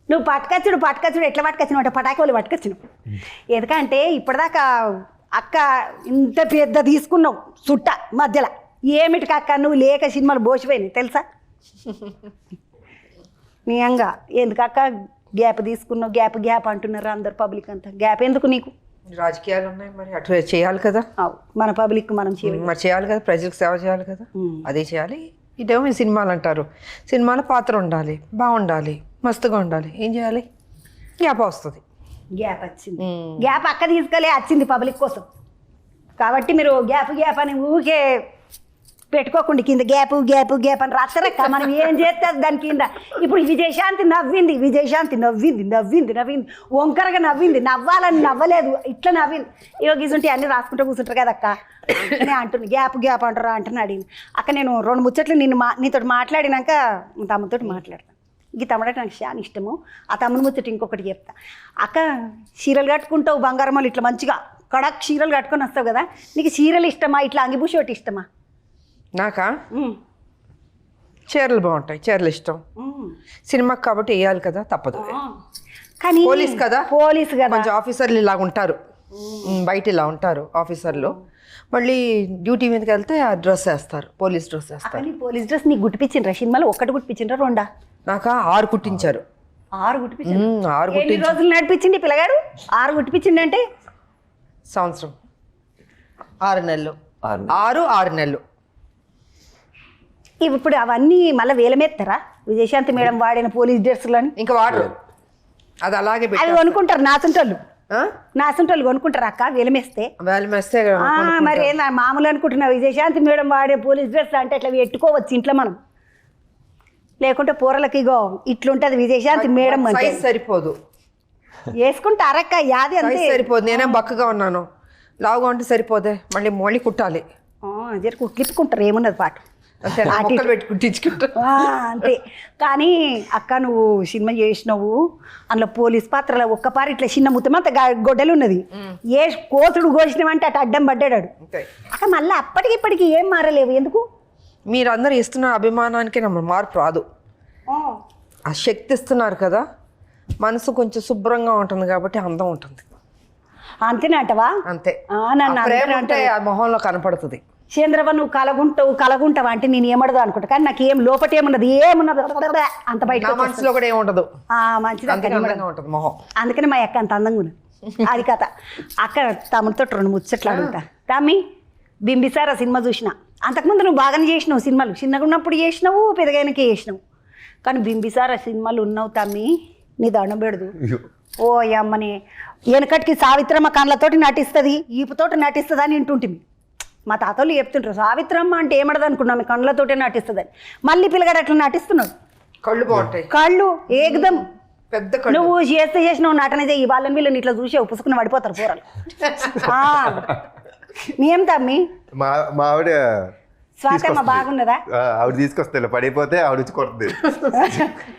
నువ్వు పట్టుకొచ్చుడు ఎట్లా పట్టుకొచ్చినావు అంటే పటాకులు పట్టుకొచ్చినావు. ఎందుకంటే ఇప్పటిదాకా అక్క ఇంత పెద్ద తీసుకున్నావు చుట్ట మధ్యలో ఏమిటికి అక్క నువ్వు లేక సినిమాలు బోసిపోయినాయి తెలుసా. నిజంగా ఎందుకక్క గ్యాప్ తీసుకున్నావు, గ్యాప్ అంటున్నారు అందరు పబ్లిక్ అంతా. గ్యాప్ ఎందుకు నీకు? రాజకీయాలు ఉన్నాయి మరి, అటు చేయాలి కదా. మన పబ్లిక్ మనం మరి చేయాలి కదా, ప్రజలకు సేవ చేయాలి కదా, అదే చేయాలి. ఇదేమో మీ సినిమాలు అంటారు, సినిమాలో పాత్ర ఉండాలి, బాగుండాలి, మస్తుగా ఉండాలి, ఏం చేయాలి? గ్యాప్ వస్తుంది. గ్యాప్ వచ్చింది, గ్యాప్ అక్క తీసుకెళ్ళి వచ్చింది పబ్లిక్ కోసం. కాబట్టి మీరు గ్యాప్ అని ఊకే పెట్టుకోకుండా కింద గ్యాప్ అని రాస్తారక్క. మనం ఏం చేస్తుంది దాని కింద. ఇప్పుడు విజయశాంతి నవ్వింది వంకరగా నవ్వింది, నవ్వాలని నవ్వలేదు, ఇట్లా నవ్వింది. ఇక గీసుంటే అన్నీ రాసుకుంటూ కూర్చుంటారు కదా అక్క. నేను అంటుంది గ్యాప్ అంటారా అంటున్నా అడిగింది అక్క. నేను 2 ముచ్చట్లు నీతో మాట్లాడినాక తమ్ముతో మాట్లాడతాను. ఈ తమ్ముడు నాకు చాలా ఇష్టము. ఆ తమ్ముని ముచ్చట ఇంకొకటి చెప్తా అక్క. చీరలు కట్టుకుంటావు బంగారమ్మలు ఇట్లా మంచిగా కడక్ చీరలు కట్టుకొని వస్తావు కదా, నీకు చీరలు ఇష్టమా ఇట్లా అంగిబూసి ఒకటి ఇష్టమా? నాకా చీరలు బాగుంటాయి, చీరలు ఇష్టం. సినిమాకి కాబట్టి వేయాలి కదా, తప్పదు. కానీ పోలీస్ కదా, కొంచెం ఆఫీసర్లు ఇలా ఉంటారు, బయట ఇలా ఉంటారు ఆఫీసర్లు. మళ్ళీ డ్యూటీ మీదకి వెళ్తే ఆ డ్రెస్ వేస్తారు, పోలీస్ డ్రెస్ వేస్తారు. పోలీస్ డ్రెస్ నీకు గుట్టిపించిండ్రా సినిమాలో? ఒక్కటి గుట్టిపించిండ్రా 2? నాకా 6 కుట్టించారు. 6 గుట్టిపించారు. 6 రోజులు నడిపించింది పిల్లగాడు. 6 గుట్టిపించింది అంటే సంవత్సరం 6 నెలలు. 6 నెలలు. ఇప్పుడు అవన్నీ మళ్ళీ వేలమెత్తారా విజయశాంతి మేడం వాడిన పోలీస్ డ్రెస్సులని? ఇంకా వాడరు, అది అలాగే అవి కొనుక్కుంటారు నాసుంటోళ్ళు కొనుక్కుంటారు అక్క వేలమేస్తే. మరి ఏందా మామూలు అనుకుంటున్నా విజయశాంతి మేడం వాడే పోలీస్ డ్రెస్ అంటే అట్లా పెట్టుకోవచ్చు ఇంట్లో మనం. లేకుంటే పూరలకి ఇగో ఇట్లుంటది విజయశాంతి మేడం అంటే సరిపోదు. వేసుకుంటారక్క యాది అంతే సరిపోదు. నేనే బక్కగా ఉన్నాను, లావుగా ఉంటే సరిపోదే, మళ్ళీ కుట్టాలి. జర కుట్లిప్పుకుంటారు ఏమున్నది పాటు అంతే. కానీ అక్క నువ్వు సినిమా చేసినావు, అందులో పోలీస్ పాత్రలో ఒక్కపారి ఇట్లా చిన్న ముత్తమంత గొడ్డలు ఉన్నది, ఏ కోతుడు కోసినావంటే అటు అడ్డం పడ్డాడు అక్క. మళ్ళీ అప్పటికి ఇప్పటికి ఏం మారలేవు ఎందుకు? మీరందరూ ఇస్తున్న అభిమానానికి మార్పు రాదు. ఆ శక్తి ఇస్తున్నారు కదా, మనసు కొంచెం శుభ్రంగా ఉంటుంది కాబట్టి అందం ఉంటుంది. అంతేనంటవా? అంతే. అంటే ఆ మొహంలో కనపడుతుంది. చంద్రవ నువ్వు కలగుంటావు అంటే నేను ఏమడదు అనుకుంటా, కానీ నాకు ఏం లోపట ఏమున్నది అంత బయట మనసులో కూడా ఏముండదు. మంచిది ఉంటుంది మొహం. అందుకని మా అక్క అంత అందంగా ఉన్నది. అది కథ అక్క. తమ్ముడితో 2 ముచ్చట్లు అడుగుతా. తమ్మి బింబిసారా సినిమా చూసిన. అంతకుముందు నువ్వు బాగానే చేసినావు సినిమాలు, చిన్నగా ఉన్నప్పుడు చేసినావు, పెద్దగానకే చేసినావు. కానీ బింబిసారా సినిమాలు ఉన్నావు తమ్మి, నీ దండం పెడదు. ఓ అమ్మని వెనకటికి సావిత్రమ్మ కళ్ళతోటి నటిస్తుంది, ఈపుతోటి నటిస్తుంది అని వింటుంటిమి. మా తాతలు చెప్తుంటారు సావిత్రమ్మ అంటే ఏమడదు అనుకున్నాం, కళ్ళతోటే నటిస్తుందని. మళ్ళీ పిల్లగాడు అట్లా నటిస్తున్నాడు. కళ్ళు బాగుంటాయి, కళ్ళు ఏకదం పెద్ద. నువ్వు చేసినావు నటన చేయి, వాళ్ళని వీళ్ళని ఇట్లా చూసి పుసుకుని పడిపోతారు పూరలు. మేం తమ్మి మా ఆవిడ స్వాతమ్మ బాగున్నదా? ఆవిడ తీసుకొస్తా పడిపోతే ఆవిడ వచ్చి కొడుతుంది.